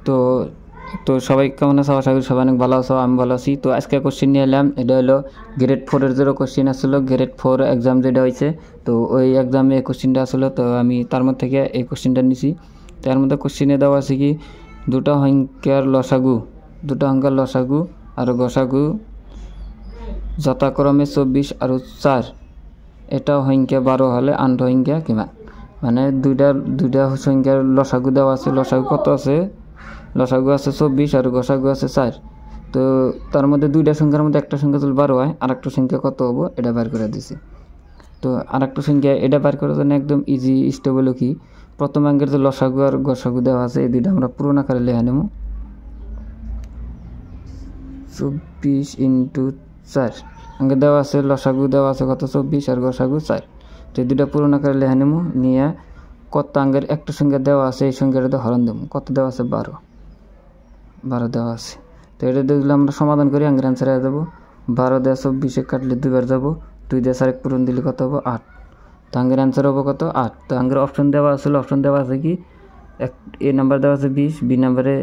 তো তো সবাই কেমন আছো? আশা করি সবাই অনেক ভালো আছো, আমি ভালো আছি। তো আজকে কোশ্চেন নিয়ে এলাম, এটা হলো গ্রেড 4-এর যেটা কোশ্চেন আসলো, গ্রেড 4 এক্সাম যেটা হয়েছে, তো ওই এক্সামে এই কোশ্চেনটা আসলো। তো আমি তার মধ্যে থেকে এই কোশ্চেনটা নিছি। তার মধ্যে কোশ্চেনে দেওয়া আছে কি দুটা সংখ্যার লসাগু আর গসাগু যথাক্রমে 24 আর 4, এটা সংখ্যা 12 হলে আনটো সংখ্যা কিমান? মানে দুইটা সংখ্যার লসাগু দেওয়া আছে, লসাগু কত আছে? লসাগু আছে 24 আর গসাগু আছে 4। তো তার মধ্যে দুইটা সংখ্যার মধ্যে একটা সংখ্যা যদি 12 হয়, আর একটা সংখ্যা কত হবো এটা বের করে দিছি। তো আর একটা সংখ্যা এটা বের করার জন্য একদম ইজি স্টেপ হলো কি, প্রথম অঙ্কের যে লসাগু আর গসাগু দেওয়া আছে এই দুইটা আমরা পূরণ আকারে লিখে নেব। 24 × 4 অঙ্কে দেওয়া আছে, লসাগু দেওয়া আছে কত? 24 আর গসাগু 4। তো এই দুইটা পূরণ আকারে লিখে নেব। নিয়ে কত অঙ্কের একটা সংখ্যা দেওয়া আছে এই সংখ্যাটাতে হরণ দেব। কত দেওয়া আছে? 12 দেওয়া আছে। তো এটা দেখলে আমরা সমাধান করি, অঙ্কের অ্যান্সার হয়ে যাবো 12 দিয়ে 24 কাটলে 2 বার যাবো, 2 দিয়ে 4 পূরণ দিলে কত হবো? 8। তো অঙ্কের অ্যান্সার হবো কত? 8। তো অঙ্কের অপশন দেওয়া আসলে, অপশন দেওয়া আছে কি এ নাম্বার দেওয়া আছে 20, বি নাম্বারে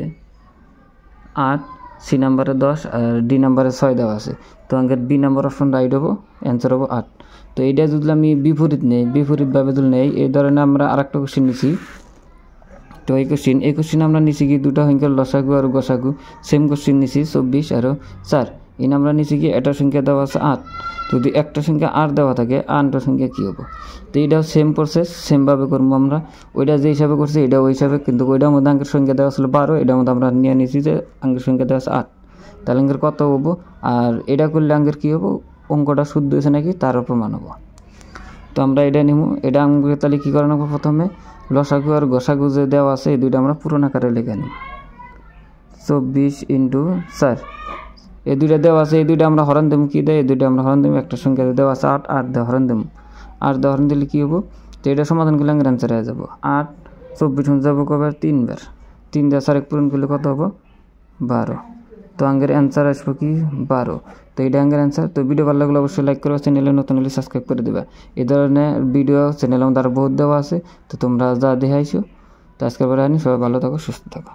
8, সি নাম্বারে 10 আর ডি নাম্বারে 6 দেওয়া আছে। তো অঙ্কের বি নাম্বার অপশন রাইট হবো, অ্যান্সার হবো 8। তো এইটা যদি আমি বিপরীতভাবে যদি নেই, এই ধরনের আমরা আরেকটা কোশ্চেন নিছি। তো এই কোশ্চেন আমরা নিছি কি দুটা সংখ্যার লসাগু আর গসাগু, সেম কোশ্চেন নিছি 24 আর 4। এই আমরা নিছি কি একটা সংখ্যা দেওয়া আছে 8। যদি একটা সংখ্যা 8 দেওয়া থাকে, আনটা সংখ্যা কী হবো? তো এইটাও সেম প্রসেস, সেমভাবে করবো আমরা। ওইটা যে হিসাবে করছি এটা ওই হিসাবে, কিন্তু ওইটার মধ্যে অঙ্কের সংখ্যা দেওয়া ছিল 12, এটার মধ্যে আমরা নিয়ে নিছি যে অঙ্কের সংখ্যা দেওয়া আছে 8। তাহলে অঙ্কের কত হবো? আর এটা করলে অঙ্কের কী হবো? অঙ্কটা শুদ্ধ হয়েছে নাকি তারও প্রমাণ হবো। তো আমরা এটা নিব। এটা অঙ্কে তাহলে কী করে নেবো? প্রথমে লসাগু আর গসাগু যে দেওয়া আছে এই দুইটা আমরা পূরণ আকারে লিখে নিব। 24 × 4 এই দুইটা দেওয়া আছে, এই দুইটা আমরা হরণ দেবো। কী দেয়? এই দুইটা আমরা হরণ দেবো। একটা সংখ্যা দেওয়া আছে 8, 8 দিয়ে হরণ দেবো। 8 দিয়ে হরণ দিলে কী হবো? তো এটা সমাধান করলে অঙ্কের অ্যান্সার হয়ে যাবো 8। 24 যাবো কবার? 3 বার। 3 দিয়ে 4 পূরণ করলে কত হবো? 12। তো অঙ্কের অ্যান্সার আসবো কি? 12। তো এইটা অঙ্কের অ্যান্সার। তো ভিডিও ভালো লাগলে অবশ্যই লাইক করো, চ্যানেলে নতুন হলে সাবস্ক্রাইব করে দেবে। এই ধরনের ভিডিও চ্যানেলে আমাদের বহুত দেওয়া আছে, তো তোমরা যা দেখাইছো। তো আজকের পরে আনি, সবাই ভালো থাকো, সুস্থ থাকো।